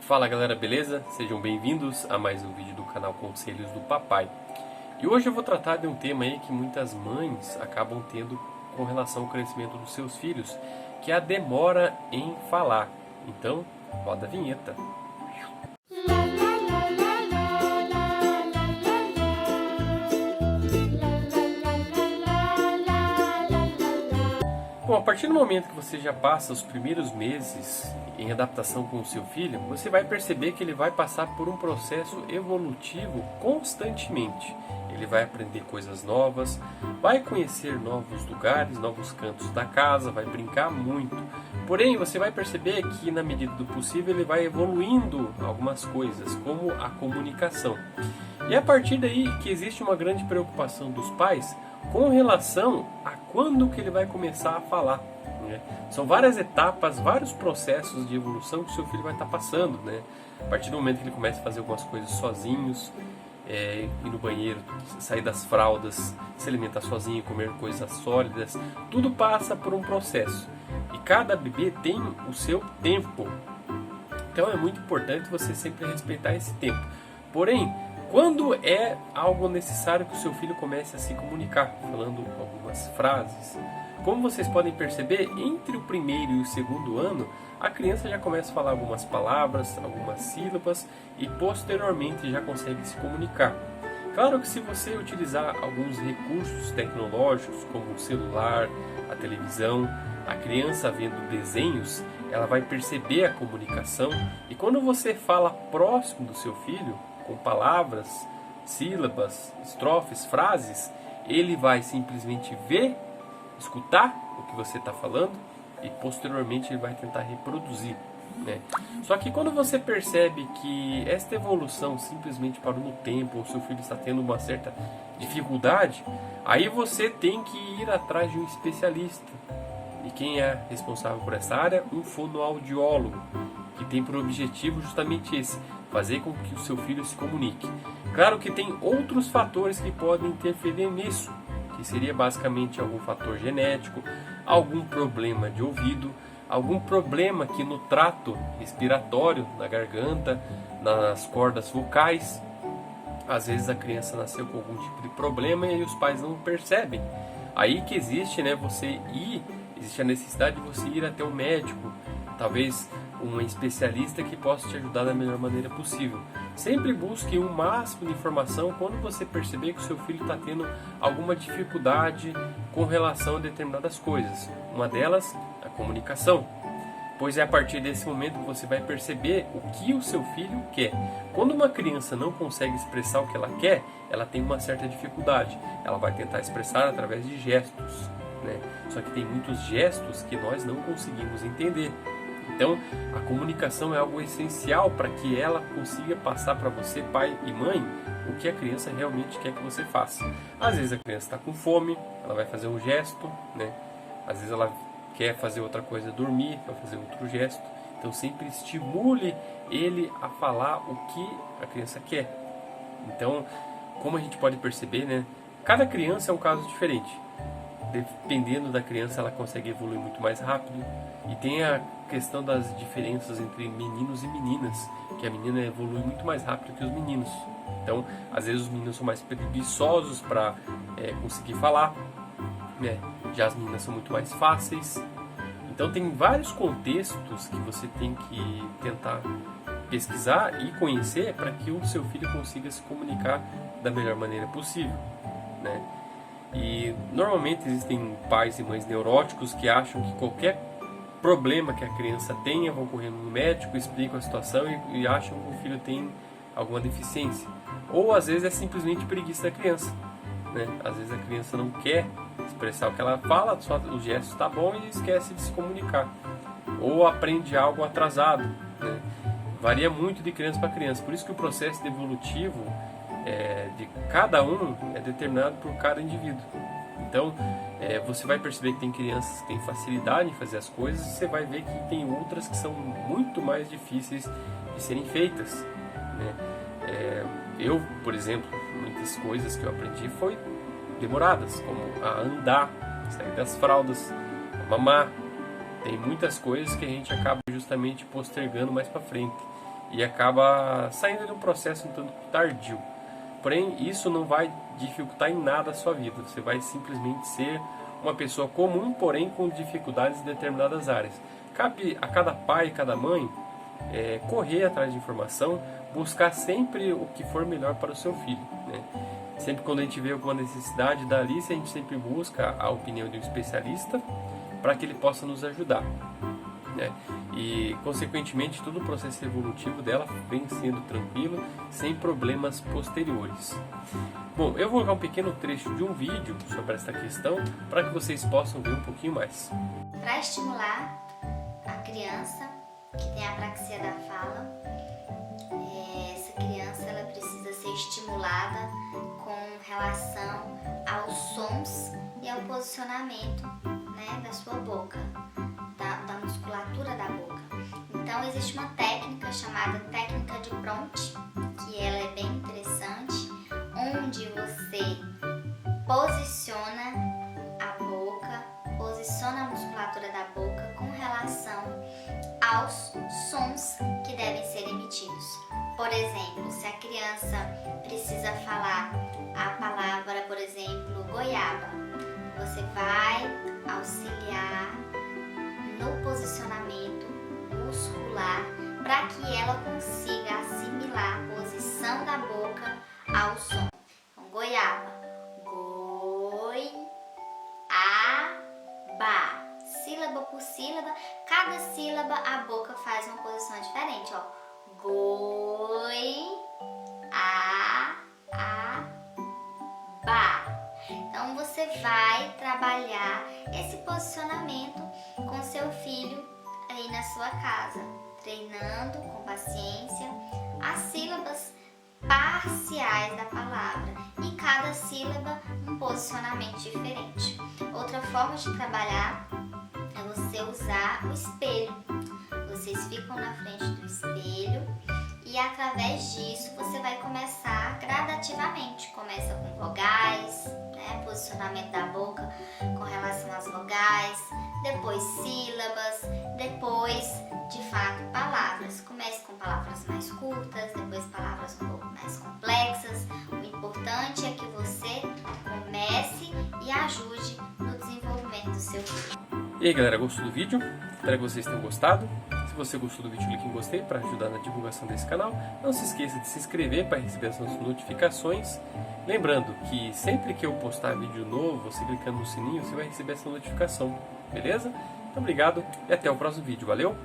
Fala galera, beleza? Sejam bem-vindos a mais um vídeo do canal Conselhos do Papai. E hoje eu vou tratar de um tema aí que muitas mães acabam tendo com relação ao crescimento dos seus filhos, que é a demora em falar. Então, roda a vinheta. Bom, a partir do momento que você já passa os primeiros meses em adaptação com o seu filho, você vai perceber que ele vai passar por um processo evolutivo constantemente. Ele vai aprender coisas novas, vai conhecer novos lugares, novos cantos da casa, vai brincar muito. Porém, você vai perceber que na medida do possível ele vai evoluindo algumas coisas, como a comunicação. E é a partir daí que existe uma grande preocupação dos pais com relação a quando que ele vai começar a falar, né? São várias etapas, vários processos de evolução que o seu filho vai estar passando, né? A partir do momento que ele começa a fazer algumas coisas sozinhos, ir no banheiro, sair das fraldas, se alimentar sozinho, comer coisas sólidas, tudo passa por um processo. E cada bebê tem o seu tempo. Então é muito importante você sempre respeitar esse tempo. Porém, quando é algo necessário que o seu filho comece a se comunicar, falando algumas frases, como vocês podem perceber, entre o primeiro e o segundo ano, a criança já começa a falar algumas palavras, algumas sílabas e posteriormente já consegue se comunicar. Claro que se você utilizar alguns recursos tecnológicos, como o celular, a televisão, a criança vendo desenhos, ela vai perceber a comunicação, e quando você fala próximo do seu filho, com palavras, sílabas, estrofes, frases, ele vai simplesmente ver, escutar o que você está falando e posteriormente ele vai tentar reproduzir, né? Só que quando você percebe que esta evolução simplesmente parou no tempo, ou seu filho está tendo uma certa dificuldade, aí você tem que ir atrás de um especialista. E quem é responsável por essa área? Um fonoaudiólogo, que tem por objetivo justamente esse: fazer com que o seu filho se comunique. Claro que tem outros fatores que podem interferir nisso, que seria basicamente algum fator genético, algum problema de ouvido, algum problema aqui no trato respiratório, na garganta, nas cordas vocais. Às vezes a criança nasceu com algum tipo de problema e os pais não percebem. Aí que existe, existe a necessidade de você ir até um médico, talvez um especialista que possa te ajudar da melhor maneira possível. Sempre busque o máximo de informação quando você perceber que o seu filho está tendo alguma dificuldade com relação a determinadas coisas. Uma delas, a comunicação. Pois é a partir desse momento que você vai perceber o que o seu filho quer. Quando uma criança não consegue expressar o que ela quer, ela tem uma certa dificuldade. Ela vai tentar expressar através de gestos, né? Só que tem muitos gestos que nós não conseguimos entender. Então, a comunicação é algo essencial para que ela consiga passar para você, pai e mãe, o que a criança realmente quer que você faça. Às vezes a criança está com fome, ela vai fazer um gesto, né? Às vezes ela quer fazer outra coisa, dormir, vai fazer outro gesto. Então, sempre estimule ele a falar o que a criança quer. Então, como a gente pode perceber, né? Cada criança é um caso diferente. Dependendo da criança, ela consegue evoluir muito mais rápido. E tem a questão das diferenças entre meninos e meninas, que a menina evolui muito mais rápido que os meninos. Então, às vezes os meninos são mais preguiçosos para conseguir falar, né? Já as meninas são muito mais fáceis. Então, tem vários contextos que você tem que tentar pesquisar e conhecer para que o seu filho consiga se comunicar da melhor maneira possível, né? E normalmente existem pais e mães neuróticos que acham que qualquer problema que a criança tenha, vão correndo no médico, explicam a situação e acham que o filho tem alguma deficiência. Ou às vezes é simplesmente preguiça da criança, né? Às vezes a criança não quer expressar o que ela fala, só o gesto está bom e esquece de se comunicar. Ou aprende algo atrasado, né? Varia muito de criança para criança. Por isso que o processo evolutivo de cada um é determinado por cada indivíduo. Então, você vai perceber que tem crianças que têm facilidade em fazer as coisas, e você vai ver que tem outras que são muito mais difíceis de serem feitas, né? Eu, por exemplo, muitas coisas que eu aprendi foi demoradas, como a andar, sair das fraldas, a mamar. Tem muitas coisas que a gente acaba justamente postergando mais para frente. e acaba saindo de um processo um tanto tardio. Porém, isso não vai dificultar em nada a sua vida. Você vai simplesmente ser uma pessoa comum, porém com dificuldades em determinadas áreas. Cabe a cada pai e cada mãe correr atrás de informação, buscar sempre o que for melhor para o seu filho, né? Sempre quando a gente vê alguma necessidade da Alice, a gente sempre busca a opinião de um especialista para que ele possa nos ajudar, né? E consequentemente todo o processo evolutivo dela vem sendo tranquilo, sem problemas posteriores. Bom, eu vou colocar um pequeno trecho de um vídeo sobre essa questão para que vocês possam ver um pouquinho mais. Para estimular a criança que tem apraxia da fala, essa criança ela precisa ser estimulada com relação aos sons e ao posicionamento, né, da sua boca, da musculatura da boca. Então existe uma técnica chamada técnica de Pront, que ela é bem interessante, onde você posiciona a boca, posiciona a musculatura da boca com relação aos sons que devem ser emitidos. Por exemplo, se a criança precisa falar a palavra, por exemplo, goiaba, você vai auxiliar no posicionamento muscular para que ela consiga assimilar a posição da boca ao som. Então, goiaba, goi, a, ba. Sílaba por sílaba, cada sílaba a boca faz uma posição diferente, ó. Goi, a, ba. Então você vai trabalhar esse posicionamento com seu filho aí na sua casa, treinando com paciência as sílabas parciais da palavra e cada sílaba um posicionamento diferente. Outra forma de trabalhar é você usar o espelho. Vocês ficam na frente do espelho e através disso você vai começar gradativamente. Começa com vogais, né, posicionamento da boca com relação às vogais, depois sílabas, depois, de fato, palavras. Comece com palavras mais curtas, depois palavras um pouco mais complexas. O importante é que você comece e ajude no desenvolvimento do seu filho. E aí galera, gostou do vídeo? Espero que vocês tenham gostado. Se você gostou do vídeo, clique em gostei para ajudar na divulgação desse canal. Não se esqueça de se inscrever para receber as notificações. Lembrando que sempre que eu postar vídeo novo, você clicando no sininho, você vai receber essa notificação. Beleza? Muito obrigado e até o próximo vídeo. Valeu!